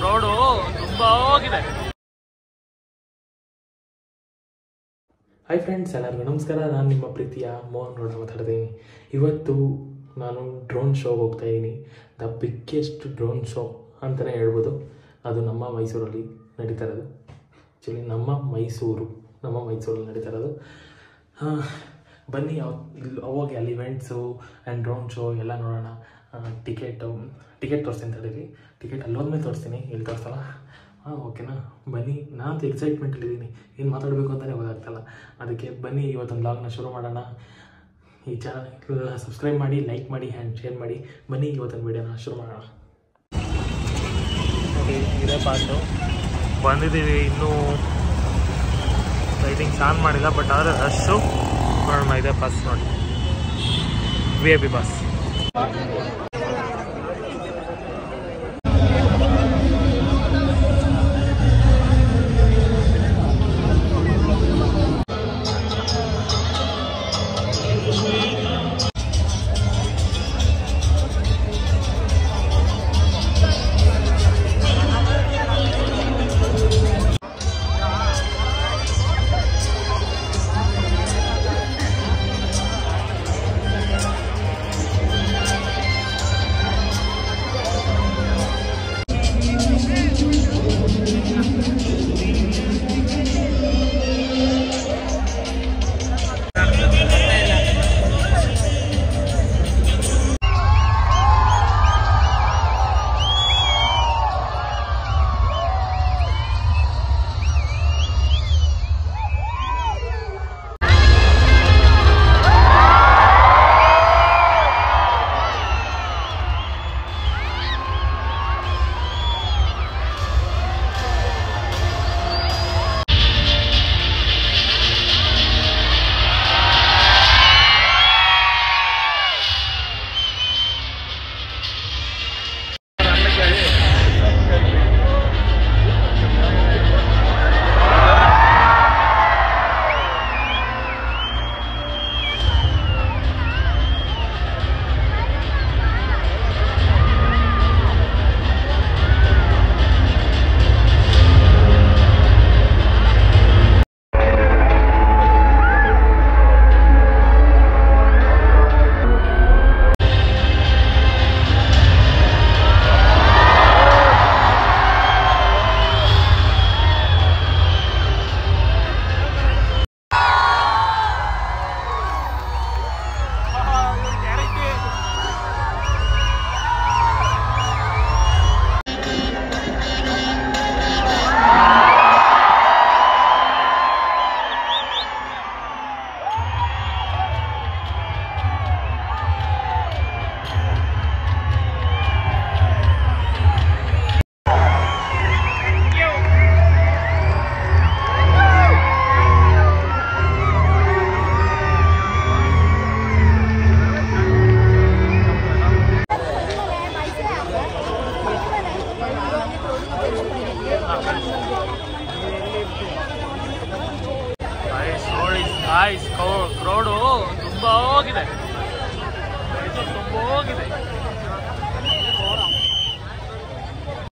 Road ತುಂಬ ಹೋಗಿದೆ. Hi friends, ಎಲ್ಲರಿಗೂ ನಮಸ್ಕಾರ. ನಾನು ನಿಮ್ಮ ಪ್ರೀತಿಯ ಮೋಹನ್ ಗೌಡ ಮಾತಾಡ್ತೀನಿ. ಇವತ್ತು ನಾನು ಡ್ರೋನ್ ಶೋಗೆ ಹೋಗ್ತಾಯಿದ್ದೀನಿ. ದ ಬಿಗ್ಗೆಸ್ಟ್ ಡ್ರೋನ್ ಶೋ ಅಂತಲೇ ಹೇಳ್ಬೋದು. ಅದು ನಮ್ಮ ಮೈಸೂರಲ್ಲಿ ನಡೀತಾ ಇರೋದು. ಆ್ಯಕ್ಚುಲಿ ನಮ್ಮ ಮೈಸೂರಲ್ಲಿ ನಡೀತಾ ಇರೋದು. ಬನ್ನಿ ಹೋಗಿ ಅಲ್ಲಿ ಇವೆಂಟ್ಸು ಆ್ಯಂಡ್ ಡ್ರೋನ್ ಶೋ ಎಲ್ಲ ನೋಡೋಣ. ಟಿಕೆಟ್ ತೋರಿಸ್ತೀನಿ ತಡೀರಿ. ಟಿಕೆಟ್ ಅಲ್ಲೋದ್ಮೇಲೆ ತೋರಿಸ್ತೀನಿ, ಇಲ್ಲಿ ತೋರಿಸಲ್ಲ. ಓಕೆನಾ? ಬನ್ನಿ. ನಾನಂತೂ ಎಕ್ಸೈಟ್ಮೆಂಟಲ್ಲಿದ್ದೀನಿ, ಏನು ಮಾತಾಡಬೇಕು ಅಂತಲೇ ಗೊತ್ತಾಗ್ತಲ್ಲ. ಅದಕ್ಕೆ ಬನ್ನಿ ಇವತ್ತೊಂದು ಬ್ಲಾಗ್ನ ಶುರು ಮಾಡೋಣ. ಈ ಚಾನಲ್ ಸಬ್ಸ್ಕ್ರೈಬ್ ಮಾಡಿ, ಲೈಕ್ ಮಾಡಿ ಆ್ಯಂಡ್ ಶೇರ್ ಮಾಡಿ. ಬನ್ನಿ ಇವತ್ತೊಂದು ವೀಡಿಯೋನ ಶುರು ಮಾಡೋಣ. ನೋಡಿ, ಇದೇ ಪಾಸು ಬಂದಿದ್ದೀವಿ. ಇನ್ನೂ ಲೈಟಿಂಗ್ಸ್ ಆನ್ ಮಾಡಿಲ್ಲ, ಬಟ್ ಆದರೆ ರಶ್ಶು ನೋಡೋಣ. ಇದೇ ಪಾಸ್ ನೋಡಿ, VIP ಪಾಸ್.